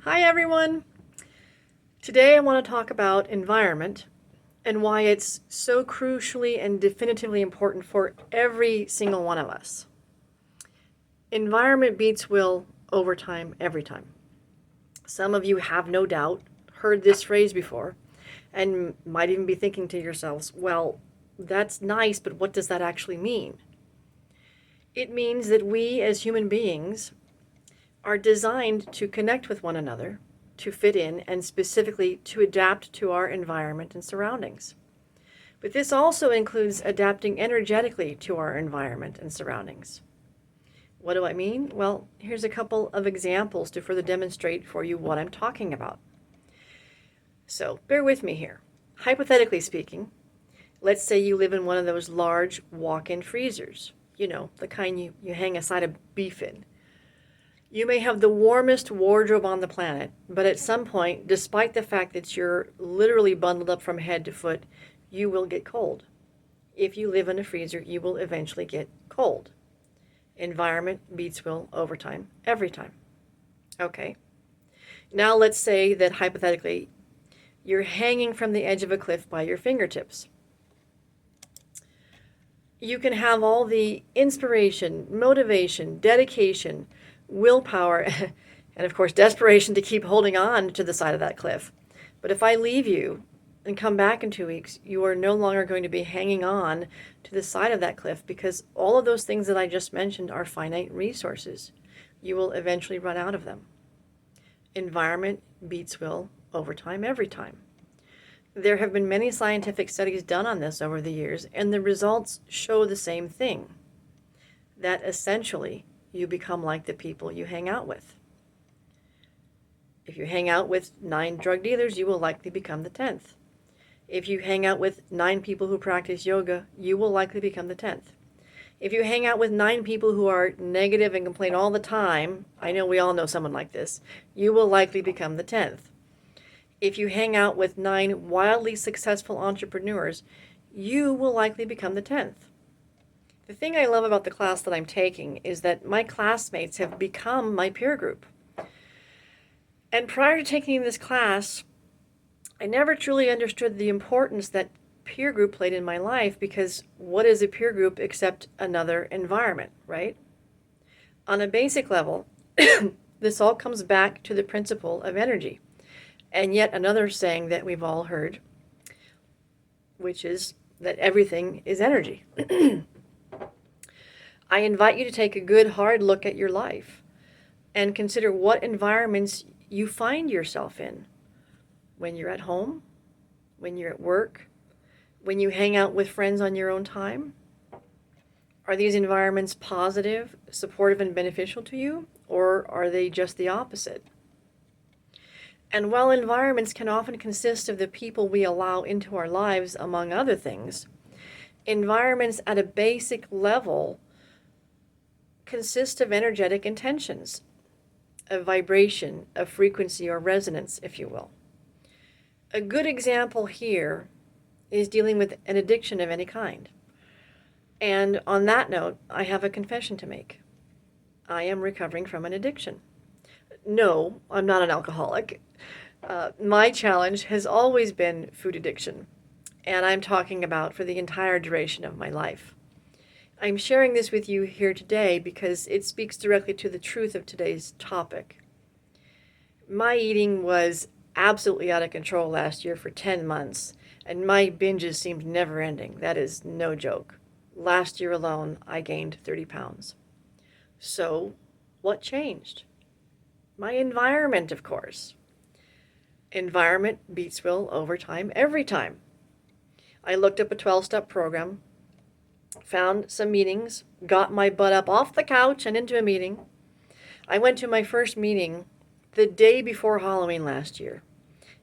Hi everyone! Today I want to talk about environment and why it's so crucially and definitively important for every single one of us. Environment beats will over time, every time. Some of you have no doubt heard this phrase before and might even be thinking to yourselves, well, that's nice, but what does that actually mean? It means that we as human beings are designed to connect with one another, to fit in, and specifically to adapt to our environment and surroundings. But this also includes adapting energetically to our environment and surroundings. What do I mean? Well, here's a couple of examples to further demonstrate for you what I'm talking about. So bear with me here. Hypothetically speaking, let's say you live in one of those large walk-in freezers. You know, the kind you hang a side of beef in. You may have the warmest wardrobe on the planet, but at some point, despite the fact that you're literally bundled up from head to foot, you will get cold. If you live in a freezer, you will eventually get cold. Environment beats will over time, every time. Okay. Now let's say that hypothetically, you're hanging from the edge of a cliff by your fingertips. You can have all the inspiration, motivation, dedication, willpower, and of course desperation to keep holding on to the side of that cliff. But if I leave you and come back in 2 weeks, you are no longer going to be hanging on to the side of that cliff because all of those things that I just mentioned are finite resources. You will eventually run out of them. Environment beats will over time, every time. There have been many scientific studies done on this over the years, and the results show the same thing, that essentially you become like the people you hang out with. If you hang out with 9 drug dealers, you will likely become the 10th. If you hang out with 9 people who practice yoga, you will likely become the 10th. If you hang out with 9 people who are negative and complain all the time, I know we all know someone like this, you will likely become the 10th. If you hang out with 9 wildly successful entrepreneurs, you will likely become the 10th. The thing I love about the class that I'm taking is that my classmates have become my peer group. And prior to taking this class, I never truly understood the importance that peer group played in my life, because what is a peer group except another environment, right? On a basic level, this all comes back to the principle of energy. And yet another saying that we've all heard, which is that everything is energy. I invite you to take a good hard look at your life and consider what environments you find yourself in. When you're at home, when you're at work, when you hang out with friends on your own time. Are these environments positive, supportive, and beneficial to you, or are they just the opposite? And while environments can often consist of the people we allow into our lives, among other things, environments at a basic level consist of energetic intentions, a vibration, a frequency or resonance, if you will. A good example here is dealing with an addiction of any kind. And on that note, I have a confession to make. I am recovering from an addiction. No, I'm not an alcoholic. My challenge has always been food addiction, and I'm talking about for the entire duration of my life. I'm sharing this with you here today because it speaks directly to the truth of today's topic. My eating was absolutely out of control last year for 10 months, and my binges seemed never ending. That is no joke. Last year alone, I gained 30 pounds. So, what changed? My environment, of course. Environment beats will over time, every time. I looked up a 12-step program, found some meetings, got my butt up off the couch and into a meeting. I went to my first meeting the day before Halloween last year.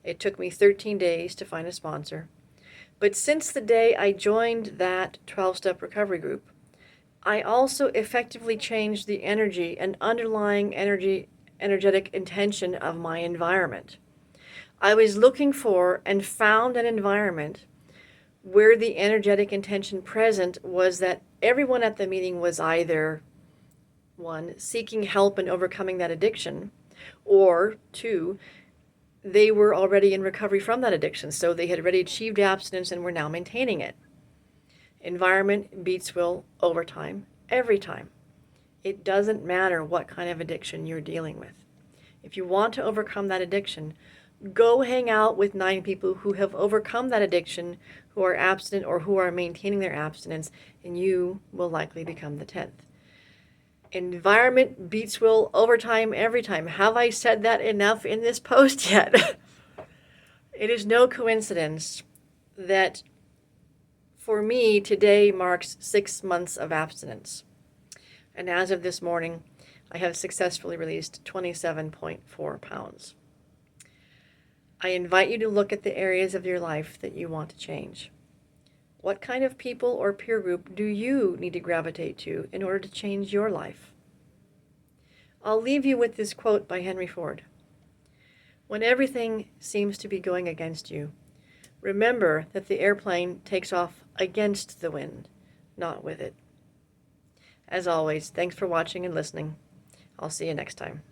It took me 13 days to find a sponsor. But since the day I joined that 12-step recovery group, I also effectively changed the energy and underlying energetic intention of my environment. I was looking for and found an environment where the energetic intention present was that everyone at the meeting was either, one, seeking help in overcoming that addiction, Or two, they were already in recovery from that addiction, so they had already achieved abstinence and were now maintaining it. Environment beats will over time, every time. It doesn't matter what kind of addiction you're dealing with. If you want to overcome that addiction, go hang out with 9 people who have overcome that addiction, who are abstinent or who are maintaining their abstinence, and you will likely become the 10th. Environment beats will over time, every time. Have I said that enough in this post yet? It is no coincidence that for me, today marks 6 months of abstinence. And as of this morning, I have successfully released 27.4 pounds. I invite you to look at the areas of your life that you want to change. What kind of people or peer group do you need to gravitate to in order to change your life? I'll leave you with this quote by Henry Ford. When everything seems to be going against you, remember that the airplane takes off against the wind, not with it. As always, thanks for watching and listening. I'll see you next time.